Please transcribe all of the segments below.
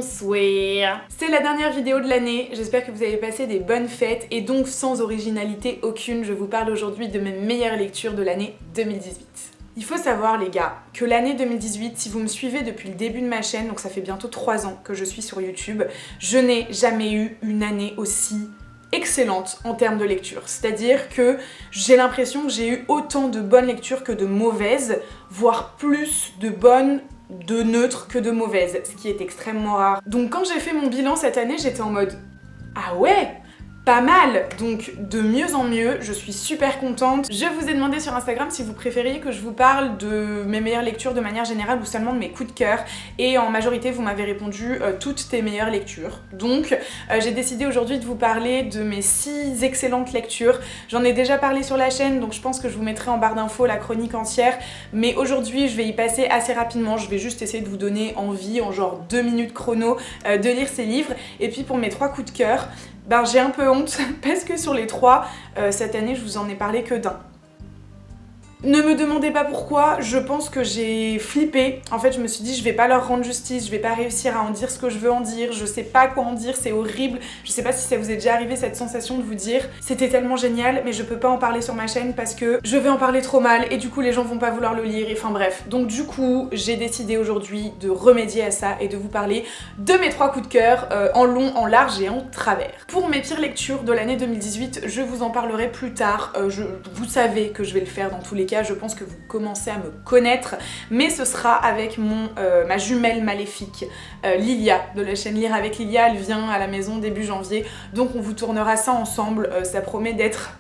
Bonsoir. C'est la dernière vidéo de l'année, j'espère que vous avez passé des bonnes fêtes et donc sans originalité aucune, je vous parle aujourd'hui de mes meilleures lectures de l'année 2018. Il faut savoir les gars, que l'année 2018, si vous me suivez depuis le début de ma chaîne, donc ça fait bientôt 3 ans que je suis sur YouTube, je n'ai jamais eu une année aussi excellente en termes de lecture. C'est-à-dire que j'ai l'impression que j'ai eu autant de bonnes lectures que de mauvaises, voire plus de bonnes de neutres que de mauvaises, ce qui est extrêmement rare. Donc quand j'ai fait mon bilan cette année, j'étais en mode « Ah ouais !» Pas mal, donc de mieux en mieux, je suis super contente. Je vous ai demandé sur Instagram si vous préfériez que je vous parle de mes meilleures lectures de manière générale ou seulement de mes coups de cœur, et en majorité vous m'avez répondu toutes tes meilleures lectures. Donc j'ai décidé aujourd'hui de vous parler de mes 6 excellentes lectures. J'en ai déjà parlé sur la chaîne, donc je pense que je vous mettrai en barre d'infos la chronique entière, mais aujourd'hui je vais y passer assez rapidement, je vais juste essayer de vous donner envie en genre 2 minutes chrono de lire ces livres. Et puis pour mes 3 coups de cœur, ben j'ai un peu honte parce que sur les 3, cette année je vous en ai parlé que d'un. Ne me demandez pas pourquoi, je pense que j'ai flippé. En fait, je me suis dit, je vais pas leur rendre justice, je vais pas réussir à en dire ce que je veux en dire, je sais pas quoi en dire, c'est horrible. Je sais pas si ça vous est déjà arrivé cette sensation de vous dire, c'était tellement génial, mais je peux pas en parler sur ma chaîne parce que je vais en parler trop mal et du coup les gens vont pas vouloir le lire, et enfin bref. Donc du coup, j'ai décidé aujourd'hui de remédier à ça et de vous parler de mes 3 coups de cœur en long, en large et en travers. Pour mes pires lectures de l'année 2018, je vous en parlerai plus tard. Vous savez que je vais le faire dans tous les cas. Je pense que vous commencez à me connaître, mais ce sera avec ma jumelle maléfique, Lilia, de la chaîne Lire avec Lilia. Elle vient à la maison début janvier, donc on vous tournera ça ensemble, ça promet d'être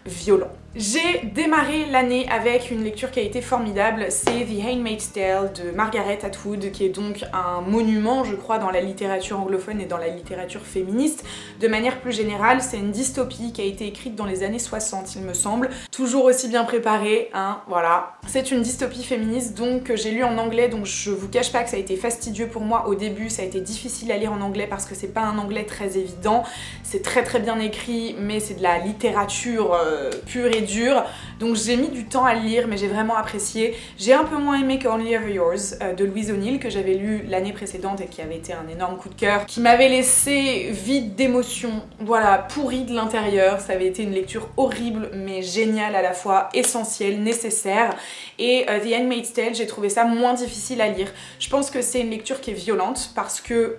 violent. J'ai démarré l'année avec une lecture qui a été formidable, c'est The Handmaid's Tale de Margaret Atwood, qui est donc un monument, je crois, dans la littérature anglophone et dans la littérature féministe. De manière plus générale, c'est une dystopie qui a été écrite dans les années 60, il me semble. Toujours aussi bien préparée, hein, voilà. C'est une dystopie féministe donc que j'ai lu en anglais, donc je vous cache pas que ça a été fastidieux pour moi au début, ça a été difficile à lire en anglais parce que c'est pas un anglais très évident, c'est très bien écrit, mais c'est de la littérature pure et dure, donc j'ai mis du temps à le lire, mais j'ai vraiment apprécié. J'ai un peu moins aimé que Only Ever Yours de Louise O'Neill, que j'avais lu l'année précédente et qui avait été un énorme coup de cœur, qui m'avait laissé vide d'émotion, voilà, pourri de l'intérieur. Ça avait été une lecture horrible mais géniale à la fois, essentielle, nécessaire. Et The Handmaid's Tale, j'ai trouvé ça moins difficile à lire. Je pense que c'est une lecture qui est violente parce que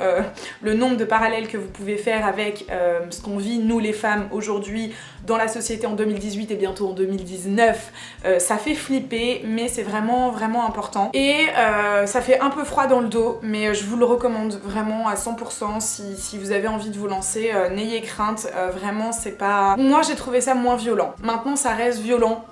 le nombre de parallèles que vous pouvez faire avec ce qu'on vit nous les femmes aujourd'hui dans la société en 2018 et bientôt en 2019, ça fait flipper, mais c'est vraiment important. Et ça fait un peu froid dans le dos, mais je vous le recommande vraiment à 100%. Si vous avez envie de vous lancer, n'ayez crainte, vraiment c'est pas... Moi j'ai trouvé ça moins violent. Maintenant ça reste violent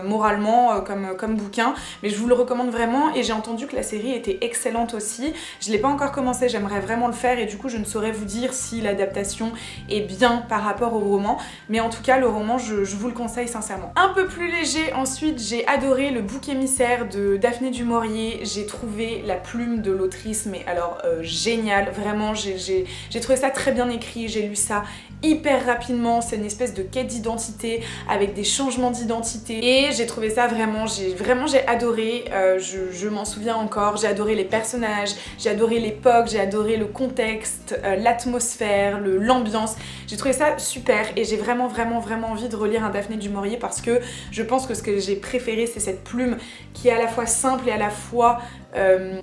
moralement comme bouquin, mais je vous le recommande vraiment. Et j'ai entendu que la série était excellente aussi. Je l'ai pas encore commencé, j'aimerais vraiment le faire, et du coup je ne saurais vous dire si l'adaptation est bien par rapport au roman, mais en tout cas le roman je vous le conseille sincèrement. Un peu plus léger ensuite, j'ai adoré Le Bouc émissaire de Daphné du Maurier. J'ai trouvé la plume de l'autrice mais alors géniale, vraiment j'ai trouvé ça très bien écrit, j'ai lu ça hyper rapidement, c'est une espèce de quête d'identité avec des changements d'identité et j'ai trouvé ça vraiment j'ai adoré, je m'en souviens encore, j'ai adoré les personnages, j'ai adoré l'époque, j'ai adoré le contexte, l'atmosphère, l'ambiance, j'ai trouvé ça super et j'ai vraiment envie de relire un Daphné du Maurier parce que je pense que ce que j'ai préféré c'est cette plume qui est à la fois simple et à la fois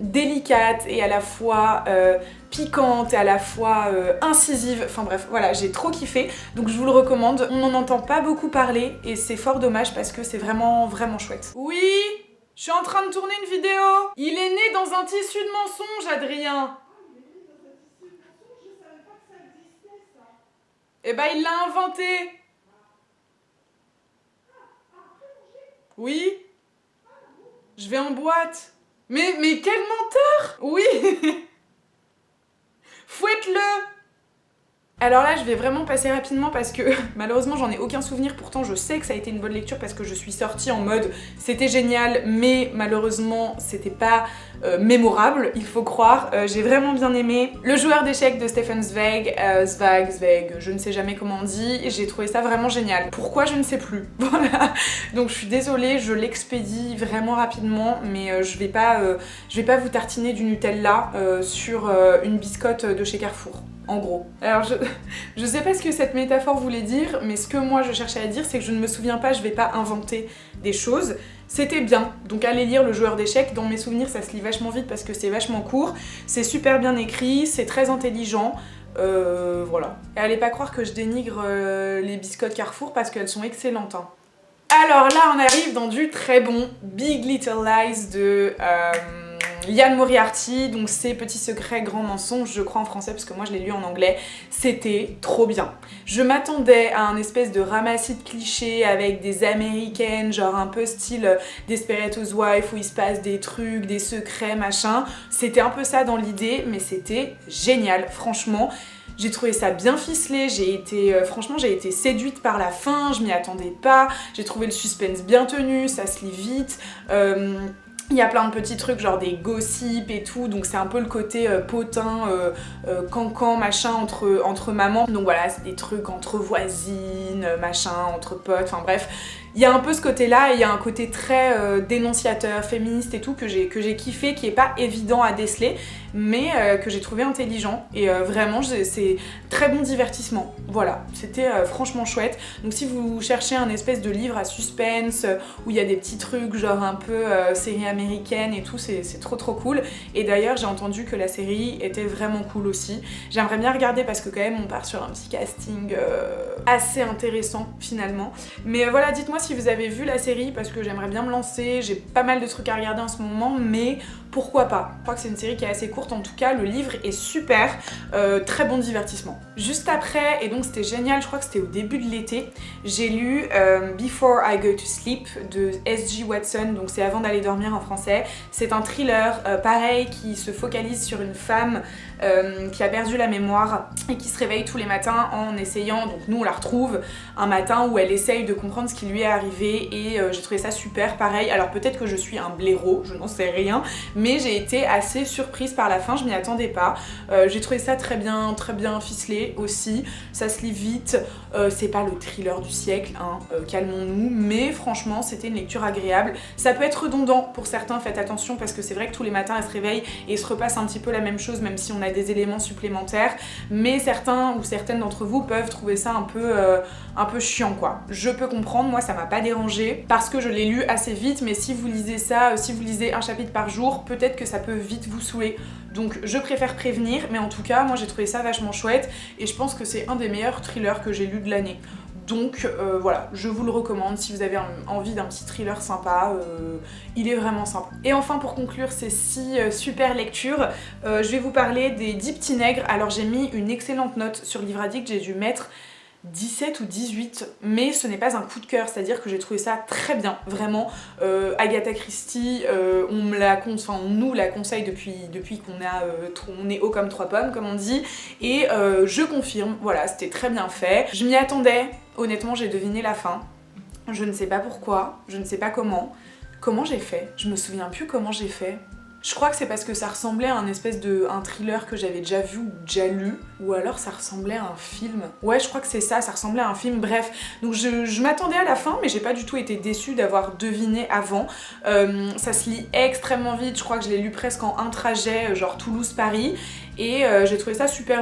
délicate et à la fois piquante et à la fois incisive, enfin bref, voilà, j'ai trop kiffé, donc je vous le recommande. On n'en entend pas beaucoup parler et c'est fort dommage parce que c'est vraiment chouette. Oui, je suis en train de tourner une vidéo. Il est né dans un tissu de mensonges, Adrien. Eh ben il l'a inventé. Oui. Je vais en boîte. Mais quel menteur. Oui. Fouette-le. Alors là, je vais vraiment passer rapidement parce que malheureusement, j'en ai aucun souvenir. Pourtant, je sais que ça a été une bonne lecture parce que je suis sortie en mode c'était génial, mais malheureusement, c'était pas mémorable, il faut croire. J'ai vraiment bien aimé. Le joueur d'échecs de Stefan Zweig, Zweig, je ne sais jamais comment on dit, j'ai trouvé ça vraiment génial. Pourquoi, je ne sais plus. Voilà. Donc je suis désolée, je l'expédie vraiment rapidement, mais je vais pas vous tartiner du Nutella sur une biscotte de chez Carrefour. En gros. Alors je sais pas ce que cette métaphore voulait dire, mais ce que moi je cherchais à dire, c'est que je ne me souviens pas, je vais pas inventer des choses. C'était bien, donc allez lire Le joueur d'échecs. Dans mes souvenirs, ça se lit vachement vite parce que c'est vachement court, c'est super bien écrit, c'est très intelligent. Voilà. Et allez pas croire que je dénigre les biscottes Carrefour parce qu'elles sont excellentes. Hein. Alors là, on arrive dans du très bon Big Little Lies de Liane Moriarty, donc c'est Petits secrets, grands mensonges, je crois en français parce que moi je l'ai lu en anglais. C'était trop bien. Je m'attendais à un espèce de ramassis de clichés avec des américaines, genre un peu style Desperate Housewives où il se passe des trucs, des secrets, machin. C'était un peu ça dans l'idée, mais c'était génial, franchement. J'ai trouvé ça bien ficelé, franchement j'ai été séduite par la fin, je m'y attendais pas, j'ai trouvé le suspense bien tenu, ça se lit vite. Il y a plein de petits trucs genre des gossips et tout, donc c'est un peu le côté potin, cancan, machin entre mamans. Donc voilà, c'est des trucs entre voisines, machin, entre potes, enfin bref. Il y a un peu ce côté-là et il y a un côté très dénonciateur, féministe et tout que j'ai kiffé, qui est pas évident à déceler, mais que j'ai trouvé intelligent et vraiment c'est très bon divertissement. Voilà, c'était franchement chouette. Donc si vous cherchez un espèce de livre à suspense où il y a des petits trucs genre un peu série américaine et tout, c'est trop cool. Et d'ailleurs j'ai entendu que la série était vraiment cool aussi. J'aimerais bien regarder parce que quand même on part sur un petit casting assez intéressant finalement. Mais voilà, dites-moi si vous avez vu la série parce que j'aimerais bien me lancer, j'ai pas mal de trucs à regarder en ce moment, mais pourquoi pas. Je crois que c'est une série qui est assez courte, en tout cas le livre est super, très bon divertissement. Juste après, et donc c'était génial, je crois que c'était au début de l'été, j'ai lu Before I Go to Sleep de S.G. Watson, donc c'est Avant d'aller dormir en français. C'est un thriller pareil qui se focalise sur une femme qui a perdu la mémoire et qui se réveille tous les matins en essayant, donc nous on la retrouve un matin où elle essaye de comprendre ce qui lui est arrivé et j'ai trouvé ça super pareil. Alors peut-être que je suis un blaireau, je n'en sais rien, mais j'ai été assez surprise par la fin, je m'y attendais pas. J'ai trouvé ça très bien ficelé aussi, ça se lit vite, c'est pas le thriller du siècle, hein, calmons-nous, mais franchement c'était une lecture agréable. Ça peut être redondant pour certains, faites attention parce que c'est vrai que tous les matins elle se réveille et se repasse un petit peu la même chose même si on a des éléments supplémentaires, mais certains ou certaines d'entre vous peuvent trouver ça un peu chiant quoi. Je peux comprendre, moi ça m'a pas dérangé parce que je l'ai lu assez vite, mais si vous lisez ça, si vous lisez un chapitre par jour, peut-être que ça peut vite vous saouler. Donc je préfère prévenir, mais en tout cas moi j'ai trouvé ça vachement chouette et je pense que c'est un des meilleurs thrillers que j'ai lu de l'année. Donc voilà, je vous le recommande si vous avez envie d'un petit thriller sympa, il est vraiment sympa. Et enfin pour conclure ces 6 super lectures, je vais vous parler des 10 petits nègres. Alors j'ai mis une excellente note sur Livre Addict, j'ai dû mettre 17 ou 18, mais ce n'est pas un coup de cœur, c'est-à-dire que j'ai trouvé ça très bien, vraiment. Agatha Christie, on nous la conseille depuis qu'on est haut comme 3 pommes, comme on dit, et je confirme, voilà, c'était très bien fait. Je m'y attendais, honnêtement j'ai deviné la fin, je ne sais pas pourquoi, je ne sais pas comment j'ai fait, je me souviens plus comment j'ai fait. Je crois que c'est parce que ça ressemblait à un thriller que j'avais déjà vu ou déjà lu, ou alors ça ressemblait à un film. Ouais, je crois que c'est ça ressemblait à un film, bref. Donc je m'attendais à la fin, mais j'ai pas du tout été déçue d'avoir deviné avant. Ça se lit extrêmement vite, je crois que je l'ai lu presque en un trajet, genre Toulouse-Paris, et j'ai trouvé ça super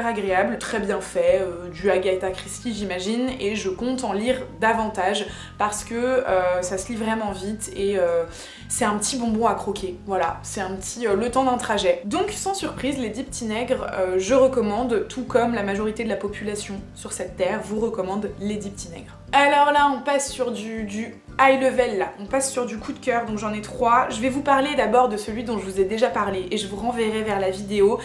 agréable, très bien fait, du Agatha Christie j'imagine, et je compte en lire davantage parce que ça se lit vraiment vite et c'est un petit bonbon à croquer. Voilà, c'est un petit le temps d'un trajet. Donc sans surprise, les 10 petits nègres, je recommande, tout comme la majorité de la population sur cette terre vous recommande les 10 petits nègres. Alors là on passe sur du high level là, on passe sur du coup de cœur, donc j'en ai 3. Je vais vous parler d'abord de celui dont je vous ai déjà parlé et je vous renverrai vers la vidéo.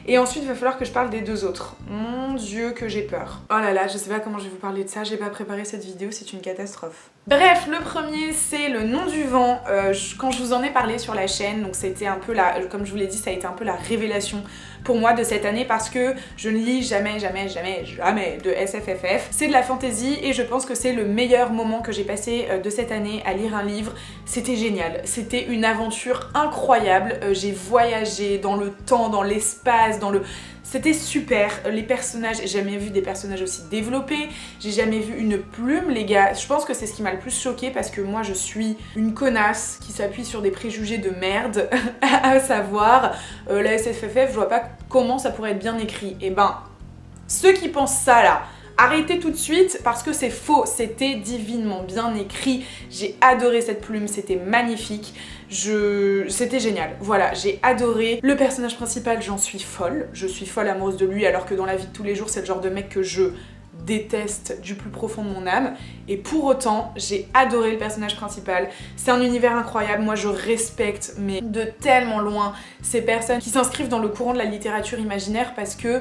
Et ensuite il va falloir que je parle des deux autres. Mon Dieu que j'ai peur. Oh là là, je sais pas comment je vais vous parler de ça, j'ai pas préparé cette vidéo, c'est une catastrophe. Bref, le premier c'est Le Nom du Vent. Quand je vous en ai parlé sur la chaîne, donc c'était un peu comme je vous l'ai dit, ça a été un peu la révélation pour moi de cette année parce que je ne lis jamais de SFFF. C'est de la fantasy et je pense que c'est le meilleur moment que j'ai passé de cette année à lire un livre. C'était génial, c'était une aventure incroyable. J'ai voyagé dans le temps, dans l'espace, C'était super, les personnages, j'ai jamais vu des personnages aussi développés, j'ai jamais vu une plume les gars, je pense que c'est ce qui m'a le plus choquée parce que moi je suis une connasse qui s'appuie sur des préjugés de merde, à savoir la SFFF, je vois pas comment ça pourrait être bien écrit. Et ben, ceux qui pensent ça là, arrêtez tout de suite parce que c'est faux, c'était divinement bien écrit, j'ai adoré cette plume, c'était magnifique, c'était génial, voilà, j'ai adoré. Le personnage principal, j'en suis folle, je suis folle amoureuse de lui alors que dans la vie de tous les jours c'est le genre de mec que je déteste du plus profond de mon âme et pour autant j'ai adoré le personnage principal. C'est un univers incroyable, moi je respecte mais de tellement loin ces personnes qui s'inscrivent dans le courant de la littérature imaginaire parce que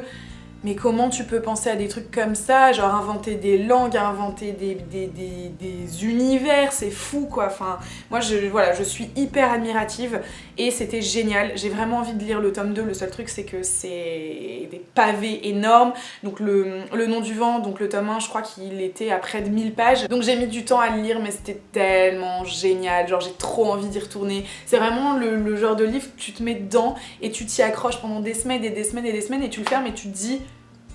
mais comment tu peux penser à des trucs comme ça, genre inventer des langues, inventer des univers, c'est fou quoi. Enfin, moi je suis hyper admirative et c'était génial. J'ai vraiment envie de lire le tome 2, le seul truc c'est que c'est des pavés énormes. Donc le Nom du Vent, donc le tome 1, je crois qu'il était à près de 1000 pages. Donc j'ai mis du temps à le lire mais c'était tellement génial, genre j'ai trop envie d'y retourner. C'est vraiment le genre de livre que tu te mets dedans et tu t'y accroches pendant des semaines et des semaines et des semaines et tu le fermes et tu te dis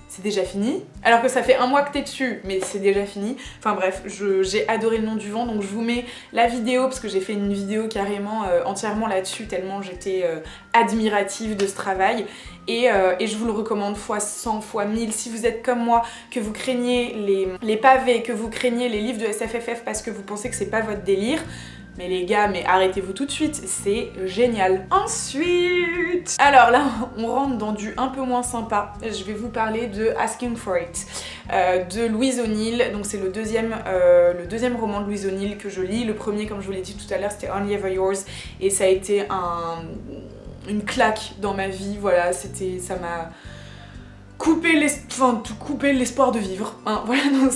c'est déjà fini, alors que ça fait un mois que t'es dessus, mais c'est déjà fini. Enfin bref, j'ai adoré Le Nom du Vent, donc je vous mets la vidéo, parce que j'ai fait une vidéo carrément entièrement là-dessus, tellement j'étais admirative de ce travail. Et je vous le recommande fois 100, fois 1000, si vous êtes comme moi, que vous craignez les pavés, que vous craignez les livres de SFFF parce que vous pensez que c'est pas votre délire. Mais les gars, mais arrêtez-vous tout de suite, c'est génial. Ensuite, alors là, on rentre dans du un peu moins sympa. Je vais vous parler de Asking for It, de Louise O'Neill. Donc c'est le deuxième roman de Louise O'Neill que je lis. Le premier, comme je vous l'ai dit tout à l'heure, c'était Only Ever Yours. Et ça a été une claque dans ma vie, voilà, ça m'a couper l'espoir de vivre, hein. Voilà, donc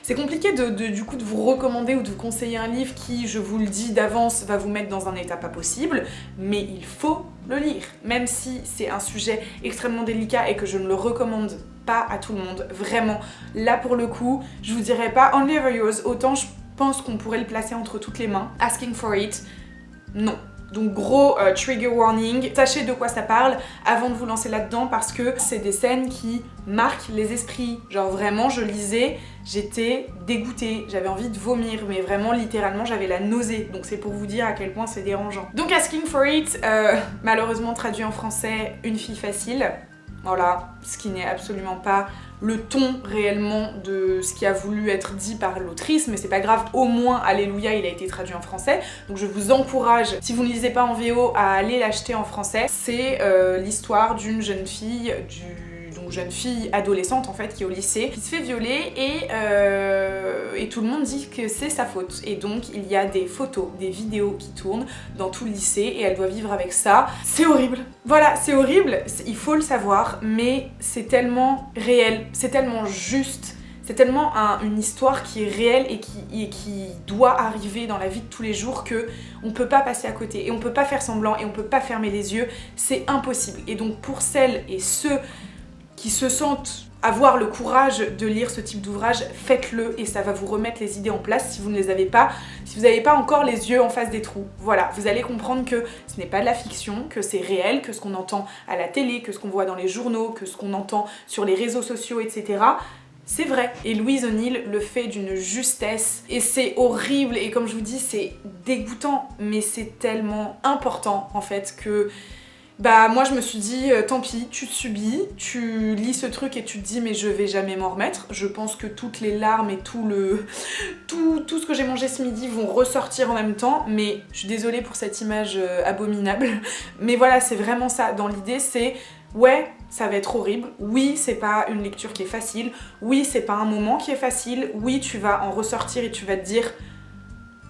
c'est compliqué du coup de vous recommander ou de vous conseiller un livre qui, je vous le dis d'avance, va vous mettre dans un état pas possible, mais il faut le lire, même si c'est un sujet extrêmement délicat et que je ne le recommande pas à tout le monde, vraiment. Là pour le coup, je vous dirais pas Only Ever Yours, autant je pense qu'on pourrait le placer entre toutes les mains. Asking for It, non. Donc gros trigger warning, sachez de quoi ça parle avant de vous lancer là-dedans parce que c'est des scènes qui marquent les esprits. Genre vraiment, je lisais, j'étais dégoûtée, j'avais envie de vomir, mais vraiment littéralement j'avais la nausée. Donc c'est pour vous dire à quel point c'est dérangeant. Donc Asking for It, malheureusement traduit en français, Une fille facile. Voilà, ce qui n'est absolument pas le ton réellement de ce qui a voulu être dit par l'autrice, mais c'est pas grave, au moins, alléluia, il a été traduit en français. Donc je vous encourage, si vous ne lisez pas en VO, à aller l'acheter en français. C'est l'histoire d'une jeune fille, jeune fille adolescente en fait qui est au lycée, qui se fait violer et tout le monde dit que c'est sa faute. Et donc il y a des photos, des vidéos qui tournent dans tout le lycée et elle doit vivre avec ça. C'est horrible. Voilà, c'est horrible, il faut le savoir, mais c'est tellement réel, c'est tellement juste. C'est tellement une histoire qui est réelle et qui doit arriver dans la vie de tous les jours que on peut pas passer à côté et on peut pas faire semblant et on peut pas fermer les yeux, c'est impossible. Et donc pour celles et ceux qui se sentent avoir le courage de lire ce type d'ouvrage, faites-le et ça va vous remettre les idées en place si vous ne les avez pas, si vous n'avez pas encore les yeux en face des trous. Voilà, vous allez comprendre que ce n'est pas de la fiction, que c'est réel, que ce qu'on entend à la télé, que ce qu'on voit dans les journaux, que ce qu'on entend sur les réseaux sociaux, etc., c'est vrai. Et Louise O'Neill le fait d'une justesse et c'est horrible et comme je vous dis, c'est dégoûtant, mais c'est tellement important en fait que bah moi je me suis dit tant pis, tu subis, tu lis ce truc et tu te dis mais je vais jamais m'en remettre. Je pense que toutes les larmes et tout ce que j'ai mangé ce midi vont ressortir en même temps, mais je suis désolée pour cette image abominable. Mais voilà, c'est vraiment ça. Dans l'idée, c'est ouais, ça va être horrible. Oui, c'est pas une lecture qui est facile. Oui, c'est pas un moment qui est facile. Oui, tu vas en ressortir et tu vas te dire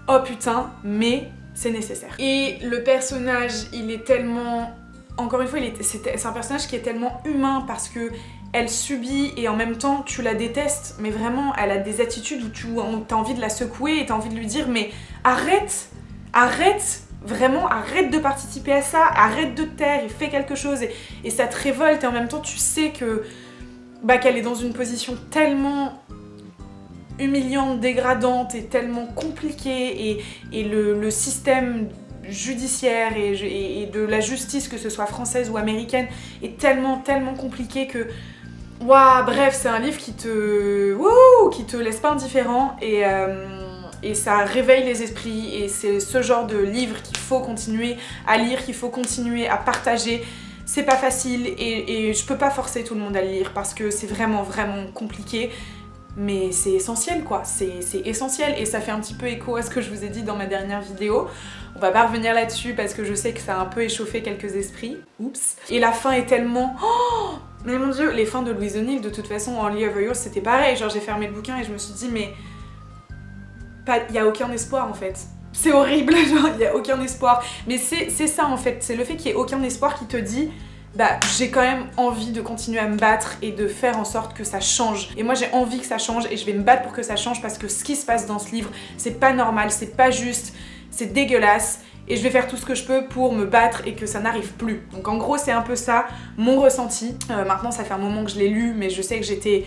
oh putain, mais c'est nécessaire. Et le personnage, il est tellement encore une fois, c'est un personnage qui est tellement humain parce que elle subit et en même temps tu la détestes, mais vraiment elle a des attitudes où t'as envie de la secouer et t'as envie de lui dire mais arrête, vraiment arrête de participer à ça, arrête de te taire et fais quelque chose et ça te révolte et en même temps tu sais que qu'elle est dans une position tellement humiliante, dégradante et tellement compliquée et le système judiciaire et de la justice, que ce soit française ou américaine, est tellement compliqué que waouh, bref, c'est un livre qui te laisse pas indifférent et ça réveille les esprits et c'est ce genre de livre qu'il faut continuer à lire, qu'il faut continuer à partager. C'est pas facile et je peux pas forcer tout le monde à le lire parce que c'est vraiment compliqué, mais c'est essentiel quoi, c'est essentiel et ça fait un petit peu écho à ce que je vous ai dit dans ma dernière vidéo. On va pas revenir là-dessus parce que je sais que ça a un peu échauffé quelques esprits. Oups. Et la fin est tellement... Oh, mais mon dieu, les fins de Louise O'Neill, de toute façon, en Only Over Yours, c'était pareil. Genre j'ai fermé le bouquin et je me suis dit mais... Il y a aucun espoir en fait. C'est horrible, genre il y a aucun espoir. Mais c'est ça en fait, c'est le fait qu'il y ait aucun espoir qui te dit... j'ai quand même envie de continuer à me battre et de faire en sorte que ça change. Et moi j'ai envie que ça change et je vais me battre pour que ça change parce que ce qui se passe dans ce livre, c'est pas normal, c'est pas juste, c'est dégueulasse et je vais faire tout ce que je peux pour me battre et que ça n'arrive plus. Donc en gros c'est un peu ça, mon ressenti. Maintenant ça fait un moment que je l'ai lu mais je sais que j'étais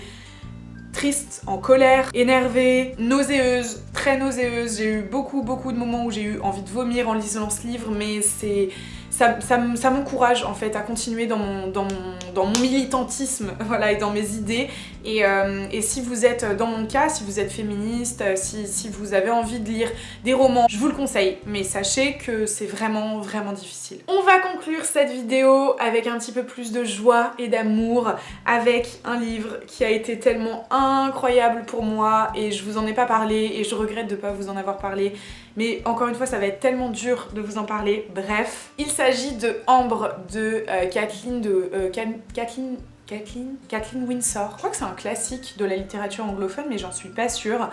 triste, en colère, énervée, nauséeuse, très nauséeuse. J'ai eu beaucoup de moments où j'ai eu envie de vomir en lisant ce livre mais ça m'encourage en fait à continuer dans mon militantisme, voilà, et dans mes idées et si vous êtes dans mon cas, si vous êtes féministe, si vous avez envie de lire des romans, je vous le conseille, mais sachez que c'est vraiment difficile. On va conclure cette vidéo avec un petit peu plus de joie et d'amour, avec un livre qui a été tellement incroyable pour moi et je vous en ai pas parlé et je regrette de pas vous en avoir parlé, mais encore une fois ça va être tellement dur de vous en parler. Bref, il s'agit de Ambre de Kathleen Winsor. Je crois que c'est un classique de la littérature anglophone mais j'en suis pas sûre.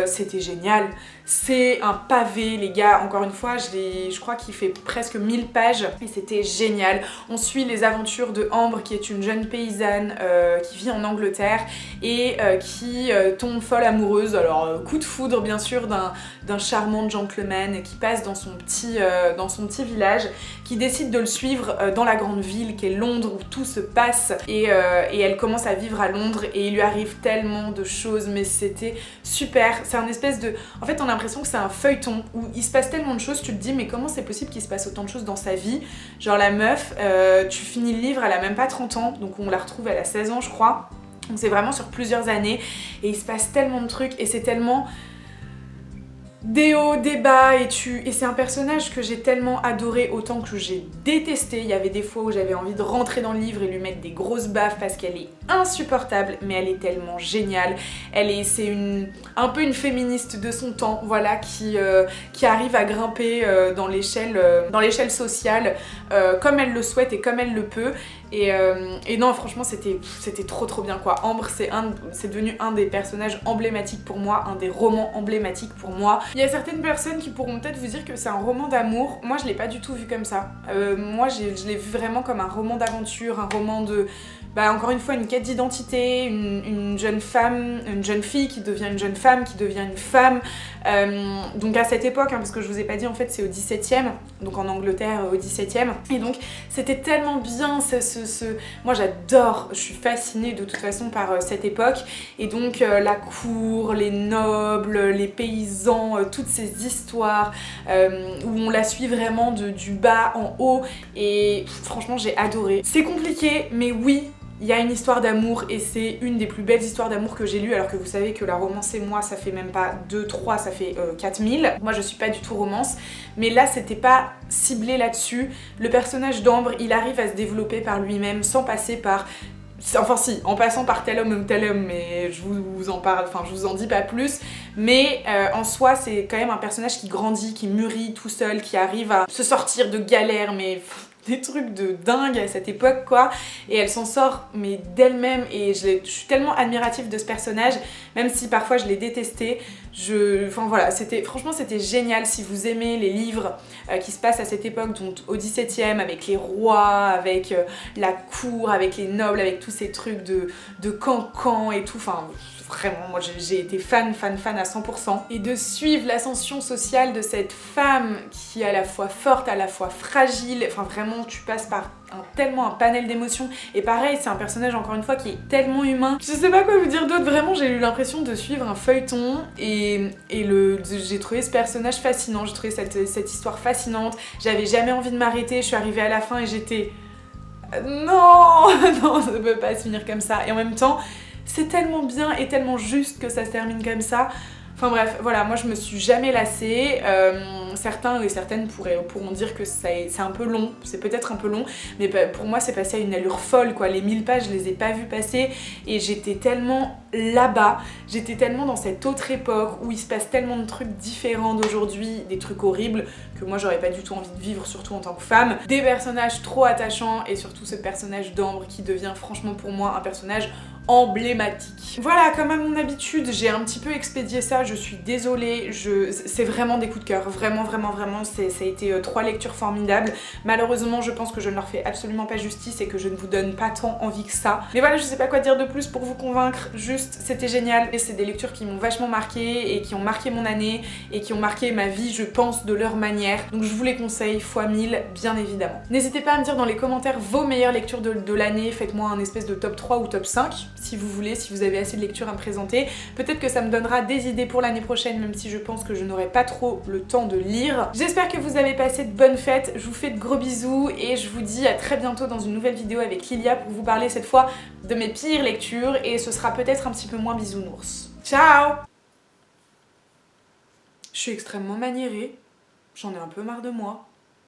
C'était génial, c'est un pavé les gars, encore une fois je crois qu'il fait presque 1000 pages et c'était génial. On suit les aventures de Ambre qui est une jeune paysanne qui vit en Angleterre et qui tombe folle amoureuse, alors coup de foudre bien sûr d'un charmant gentleman qui passe dans son petit village, qui décide de le suivre dans la grande ville qu'est Londres où tout se passe et elle commence à vivre à Londres et il lui arrive tellement de choses mais c'était super. C'est un espèce de... En fait on a l'impression que c'est un feuilleton où il se passe tellement de choses, tu te dis mais comment c'est possible qu'il se passe autant de choses dans sa vie. Genre la meuf, tu finis le livre, elle a même pas 30 ans, donc on la retrouve, elle a 16 ans je crois. Donc c'est vraiment sur plusieurs années et il se passe tellement de trucs et c'est tellement... des hauts, des bas et c'est un personnage que j'ai tellement adoré autant que j'ai détesté. Il y avait des fois où j'avais envie de rentrer dans le livre et lui mettre des grosses baffes parce qu'elle est insupportable mais elle est tellement géniale. C'est un peu une féministe de son temps, voilà, qui arrive à grimper dans l'échelle sociale comme elle le souhaite et comme elle le peut. Et non franchement c'était trop bien quoi. Ambre c'est devenu un des personnages emblématiques pour moi, un des romans emblématiques pour moi. Il y a certaines personnes qui pourront peut-être vous dire que c'est un roman d'amour, moi je l'ai pas du tout vu comme ça. Moi je l'ai vu vraiment comme un roman d'aventure, un roman de... encore une fois une quête d'identité, une jeune femme, une jeune fille qui devient une jeune femme, qui devient une femme. Donc à cette époque, parce que je vous ai pas dit en fait c'est au 17e, donc en Angleterre au 17e. Et donc c'était tellement bien, moi j'adore, je suis fascinée de toute façon par cette époque. Et donc la cour, les nobles, les paysans, toutes ces histoires où on la suit vraiment du bas en haut. Et franchement j'ai adoré. C'est compliqué mais oui, il y a une histoire d'amour et c'est une des plus belles histoires d'amour que j'ai lues, alors que vous savez que la romance et moi ça fait même pas 2-3, ça fait 4000. Moi je suis pas du tout romance, mais là c'était pas ciblé là-dessus. Le personnage d'Ambre il arrive à se développer par lui-même sans passer par... Enfin si, en passant par tel homme, mais je vous en parle, enfin je vous en dis pas plus. Mais en soi c'est quand même un personnage qui grandit, qui mûrit tout seul, qui arrive à se sortir de galères, mais... des trucs de dingue à cette époque quoi, et elle s'en sort mais d'elle-même, et je suis tellement admirative de ce personnage, même si parfois je l'ai détesté. Enfin voilà, franchement c'était génial. Si vous aimez les livres qui se passent à cette époque, donc au XVIIe, avec les rois, avec la cour, avec les nobles, avec tous ces trucs de cancan et tout, enfin vraiment, moi j'ai été fan à 100%. Et de suivre l'ascension sociale de cette femme qui est à la fois forte, à la fois fragile, enfin vraiment tu passes par tellement un panel d'émotions. Et pareil, c'est un personnage encore une fois qui est tellement humain. Je sais pas quoi vous dire d'autre, vraiment j'ai eu l'impression de suivre un feuilleton et j'ai trouvé ce personnage fascinant, j'ai trouvé cette histoire fascinante. J'avais jamais envie de m'arrêter, je suis arrivée à la fin et j'étais... Non, non, ça peut pas se finir comme ça. Et en même temps, c'est tellement bien et tellement juste que ça se termine comme ça. Enfin bref, voilà, moi je me suis jamais lassée. Certains et certaines pourront dire que c'est un peu long, c'est peut-être un peu long, mais pour moi c'est passé à une allure folle quoi. Les 1000 pages, je les ai pas vues passer et j'étais tellement là-bas, j'étais tellement dans cette autre époque où il se passe tellement de trucs différents d'aujourd'hui, des trucs horribles que moi j'aurais pas du tout envie de vivre, surtout en tant que femme. Des personnages trop attachants et surtout ce personnage d'Ambre qui devient franchement pour moi un personnage emblématique. Voilà, comme à mon habitude, j'ai un petit peu expédié ça, je suis désolée, c'est vraiment des coups de cœur, vraiment, ça a été 3 lectures formidables. Malheureusement, je pense que je ne leur fais absolument pas justice et que je ne vous donne pas tant envie que ça. Mais voilà, je sais pas quoi dire de plus pour vous convaincre, juste, c'était génial. Et c'est des lectures qui m'ont vachement marqué et qui ont marqué mon année et qui ont marqué ma vie, je pense, de leur manière. Donc je vous les conseille fois 1000, bien évidemment. N'hésitez pas à me dire dans les commentaires vos meilleures lectures de l'année, faites-moi un espèce de top 3 ou top 5. Si vous voulez, si vous avez assez de lectures à me présenter. Peut-être que ça me donnera des idées pour l'année prochaine, même si je pense que je n'aurai pas trop le temps de lire. J'espère que vous avez passé de bonnes fêtes, je vous fais de gros bisous et je vous dis à très bientôt dans une nouvelle vidéo avec Lilia pour vous parler cette fois de mes pires lectures et ce sera peut-être un petit peu moins bisounours. Ciao! Je suis extrêmement maniérée, j'en ai un peu marre de moi.